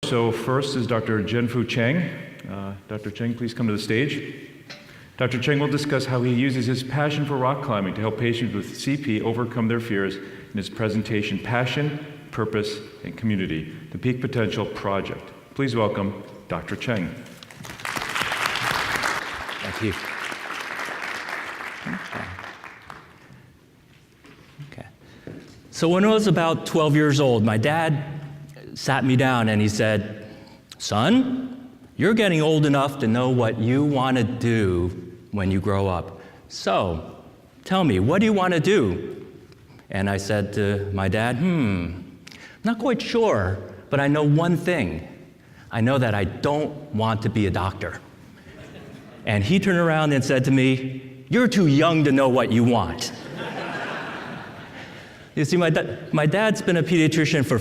So first is Dr. JenFu Cheng. Dr. Cheng, please come to the stage. Dr. Cheng will discuss how he uses his passion for rock climbing to help patients with CP overcome their fears in his presentation, Passion, Purpose, and Community, the Peak Potential Project. Please welcome Dr. Cheng. Thank you. Okay. So when I was about 12 years old, my dad sat me down and he said, "Son, you're getting old enough to know what you want to do when you grow up. So tell me, what do you want to do?" And I said to my dad, not quite sure, but I know one thing. I know that I don't want to be a doctor. And he turned around and said to me, "You're too young to know what you want." You see, my dad's been a pediatrician for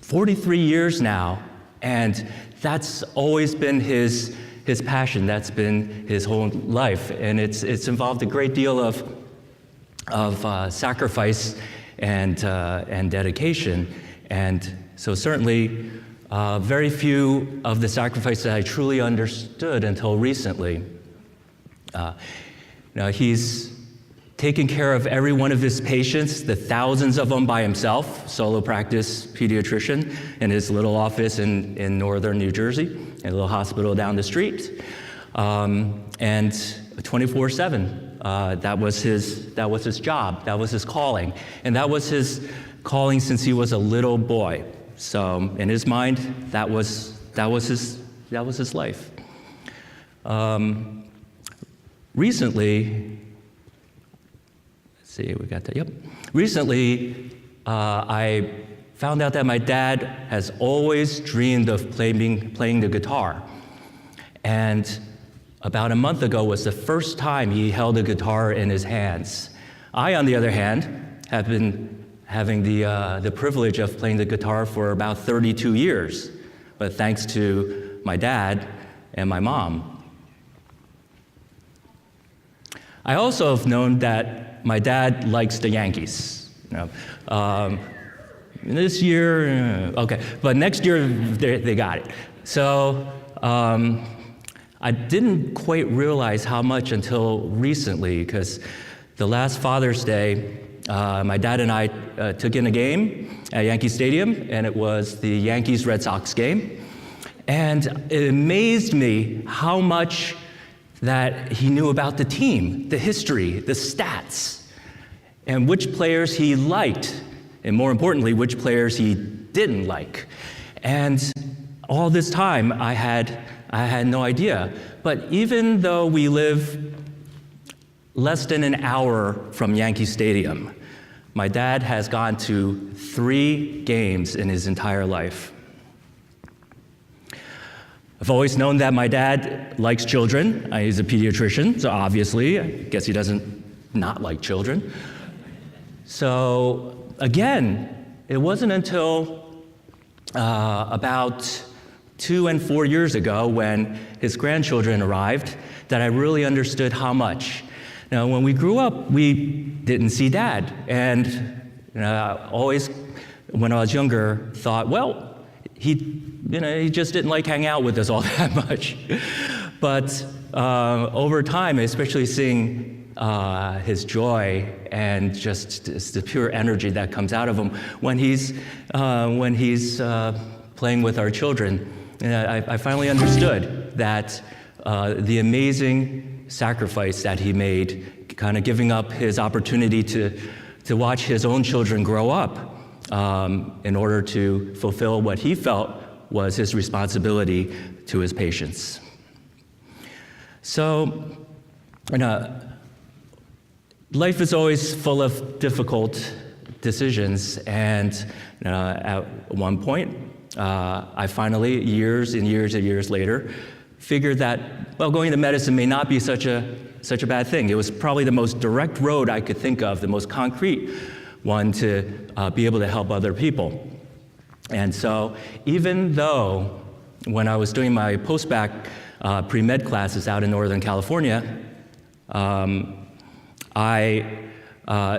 43 years now, and that's always been his passion. That's been his whole life, and it's involved a great deal of sacrifice and dedication. And so certainly, very few of the sacrifices I truly understood until recently. He's taken care of every one of his patients, the thousands of them by himself, solo practice pediatrician in his little office in northern New Jersey, in a little hospital down the street, and 24/7. That was his job. That was his calling, and that was his calling since he was a little boy. So in his mind, that was his life. Recently. See, we got that, yep. Recently, I found out that my dad has always dreamed of playing the guitar. And about a month ago was the first time he held a guitar in his hands. I, on the other hand, have been having the privilege of playing the guitar for about 32 years, but thanks to my dad and my mom. I also have known that my dad likes the Yankees. This year, okay, but next year they got it. So I didn't quite realize how much until recently, because the last Father's Day, my dad and I took in a game at Yankee Stadium, and it was the Yankees-Red Sox game. And it amazed me how much that he knew about the team, the history, the stats, and which players he liked, and more importantly, which players he didn't like. And all this time, I had no idea. But even though we live less than an hour from Yankee Stadium, my dad has gone to 3 games in his entire life. I've always known that my dad likes children. He's a pediatrician, so obviously, I guess he doesn't not like children. So again, it wasn't until about 2 and 4 years ago when his grandchildren arrived that I really understood how much. Now, when we grew up, we didn't see Dad, and always, when I was younger, thought, well, he just didn't like hanging out with us all that much. But over time, especially seeing his joy and just the pure energy that comes out of him when he's playing with our children, I finally understood that the amazing sacrifice that he made, kind of giving up his opportunity to watch his own children grow up in order to fulfill what he felt was his responsibility to his patients. So, life is always full of difficult decisions, and at one point, I finally, years and years and years later, figured that, well, going to medicine may not be such a bad thing. It was probably the most direct road I could think of, the most concrete one to be able to help other people. And so, even though when I was doing my post-bac pre-med classes out in Northern California, I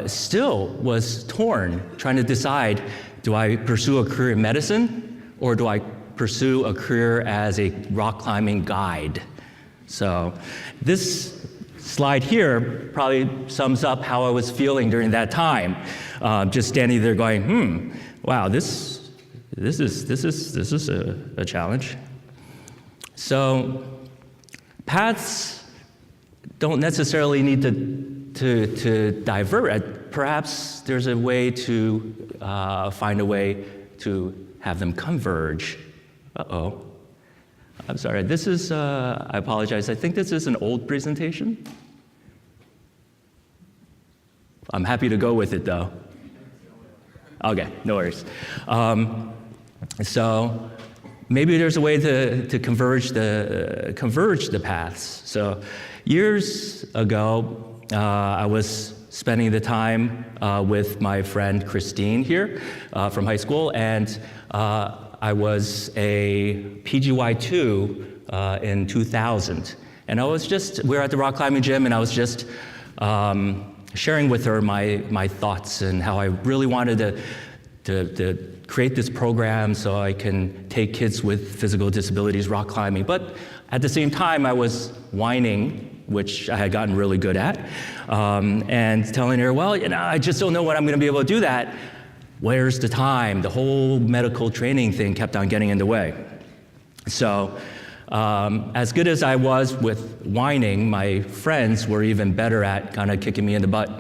still was torn, trying to decide, do I pursue a career in medicine or do I pursue a career as a rock climbing guide. So this slide here probably sums up how I was feeling during that time. Just standing there going, wow, this is a challenge. So paths don't necessarily need to divert. Perhaps there's a way to find a way to have them converge. Uh-oh. I'm sorry, this is, I apologize, I think this is an old presentation. I'm happy to go with it though. Okay, no worries. So maybe there's a way to converge the paths. So years ago, I was spending the time with my friend Christine here from high school, and I was a PGY2 in 2000. And we were at the rock climbing gym, and I was just sharing with her my thoughts and how I really wanted to create this program so I can take kids with physical disabilities rock climbing. But at the same time, I was whining, which I had gotten really good at, and telling her, well, I just don't know when I'm going to be able to do that. Where's the time? The whole medical training thing kept on getting in the way. So as good as I was with whining, my friends were even better at kind of kicking me in the butt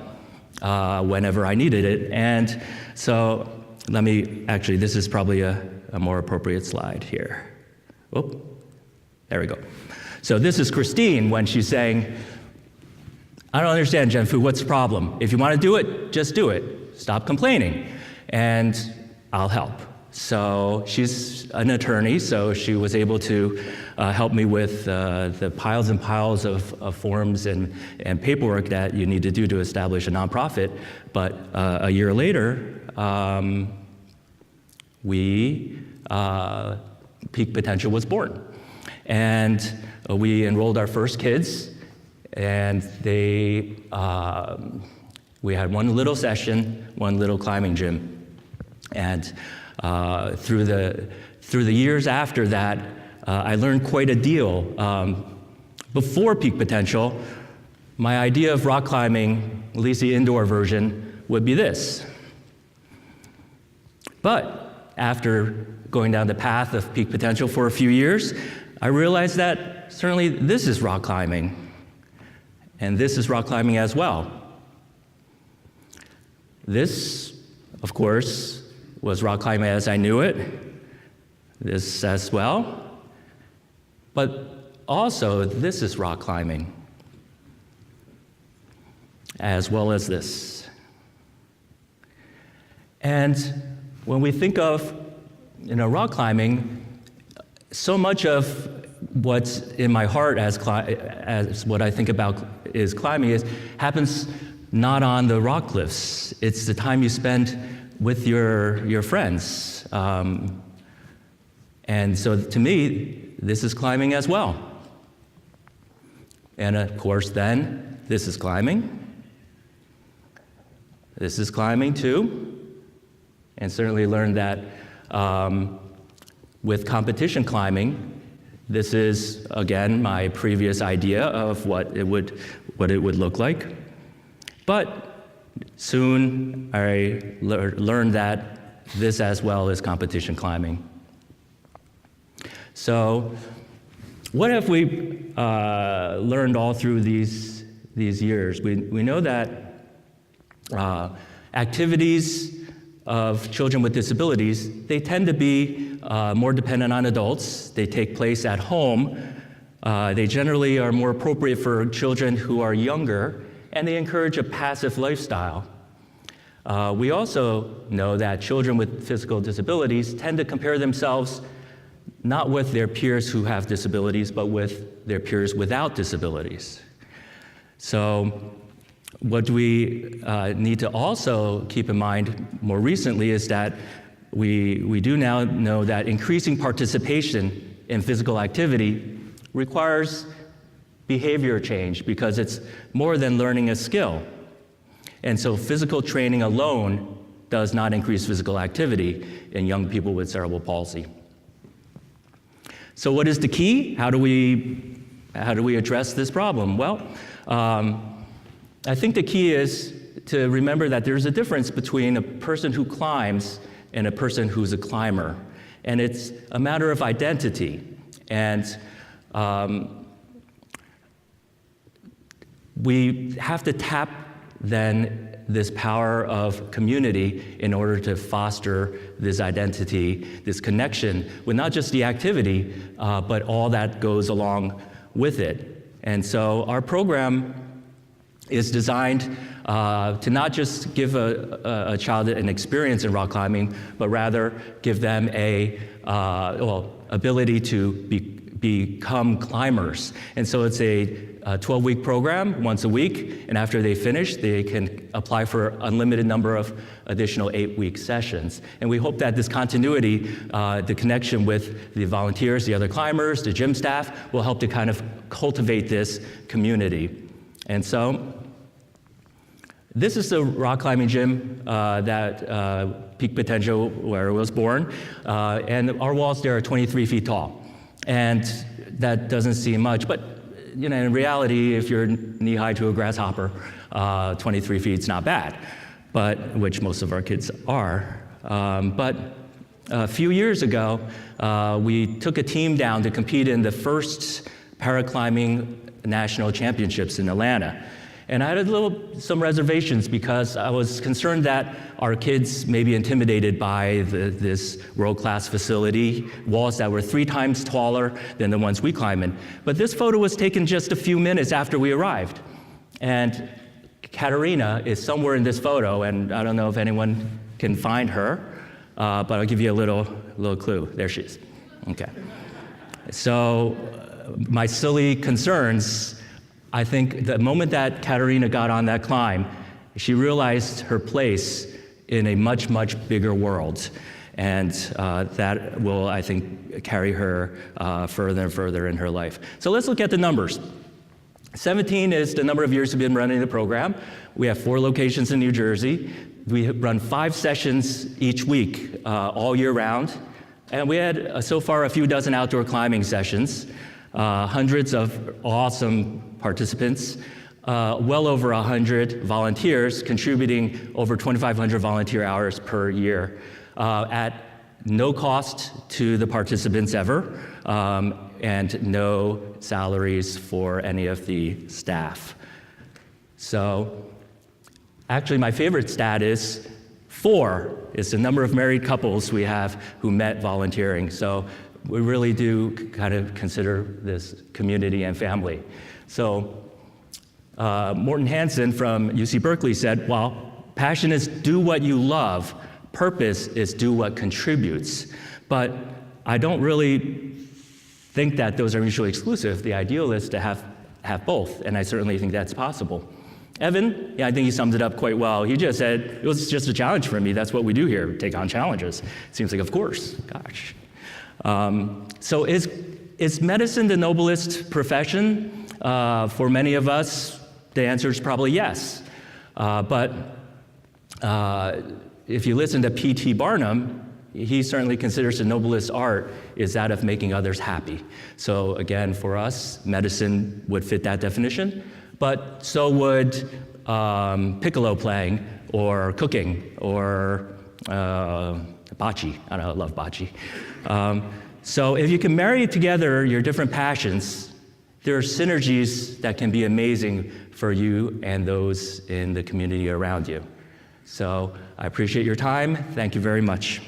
whenever I needed it. And so this is probably a more appropriate slide here. Oh, there we go. So this is Christine when she's saying, I don't understand, JenFu, what's the problem? If you want to do it, just do it. Stop complaining, and I'll help. So she's an attorney, so she was able to help me with the piles and piles of forms and paperwork that you need to do to establish a nonprofit. But a year later, Peak Potential was born. And we enrolled our first kids, and we had one little session, one little climbing gym. And through the years after that, I learned quite a deal. Before Peak Potential, my idea of rock climbing, at least the indoor version, would be this. But after going down the path of Peak Potential for a few years, I realized that certainly this is rock climbing, and this is rock climbing as well. This, of course, was rock climbing as I knew it, this as well, but also this is rock climbing, as well as this. And when we think of rock climbing, so much of what's in my heart as what I think about is climbing happens not on the rock cliffs. It's the time you spend with your friends. And so to me, this is climbing as well. And of course then, this is climbing. This is climbing too. And certainly learned that with competition climbing, this is, again, my previous idea of what it would look like. But soon I learned that this as well is competition climbing. So what have we learned all through these years? We know that activities of children with disabilities, they tend to be more dependent on adults. They take place at home. They generally are more appropriate for children who are younger, and they encourage a passive lifestyle. We also know that children with physical disabilities tend to compare themselves not with their peers who have disabilities, but with their peers without disabilities. So what we need to also keep in mind more recently is that we do now know that increasing participation in physical activity requires behavior change because it's more than learning a skill. And so physical training alone does not increase physical activity in young people with cerebral palsy. So what is the key? How do we address this problem? Well, I think the key is to remember that there's a difference between a person who climbs and a person who's a climber. And it's a matter of identity. And we have to tap then this power of community in order to foster this identity, this connection with not just the activity, but all that goes along with it. And so our program is designed to not just give a child an experience in rock climbing, but rather give them a ability to become climbers. And so it's a 12-week program, once a week, and after they finish, they can apply for an unlimited number of additional 8-week sessions. And we hope that this continuity, the connection with the volunteers, the other climbers, the gym staff, will help to kind of cultivate this community. And so, this is the rock climbing gym that Peak Potential, where I was born, and our walls there are 23 feet tall. And that doesn't seem much, but in reality, if you're knee-high to a grasshopper, 23 feet's not bad, which most of our kids are. But a few years ago, we took a team down to compete in the first paraclimbing national championships in Atlanta. And I had some reservations because I was concerned that our kids may be intimidated by this world-class facility, walls that were 3 times taller than the ones we climb in. But this photo was taken just a few minutes after we arrived. And Katerina is somewhere in this photo, and I don't know if anyone can find her, but I'll give you a little clue. There she is. Okay. So my silly concerns, I think the moment that Katerina got on that climb, she realized her place in a much, much bigger world. And that will, I think, carry her further and further in her life. So let's look at the numbers. 17 is the number of years we've been running the program. We have 4 locations in New Jersey. We run 5 sessions each week, all year round. And we had, so far, a few dozen outdoor climbing sessions. Hundreds of awesome participants, well over 100 volunteers, contributing over 2,500 volunteer hours per year at no cost to the participants ever, and no salaries for any of the staff. So actually my favorite stat is 4 is the number of married couples we have who met volunteering. So we really do kind of consider this community and family. So Morton Hansen from UC Berkeley said, well, passion is do what you love. Purpose is do what contributes. But I don't really think that those are mutually exclusive. The ideal is to have both, and I certainly think that's possible. Evan, I think he summed it up quite well. He just said, it was just a challenge for me. That's what we do here, take on challenges. Seems like, of course, gosh. So is medicine the noblest profession? For many of us, the answer is probably yes. But if you listen to P.T. Barnum, he certainly considers the noblest art is that of making others happy. So again, for us, medicine would fit that definition, but so would piccolo playing or cooking or bocce. I don't know, I love bocce. So if you can marry together your different passions, there are synergies that can be amazing for you and those in the community around you. So I appreciate your time. Thank you very much.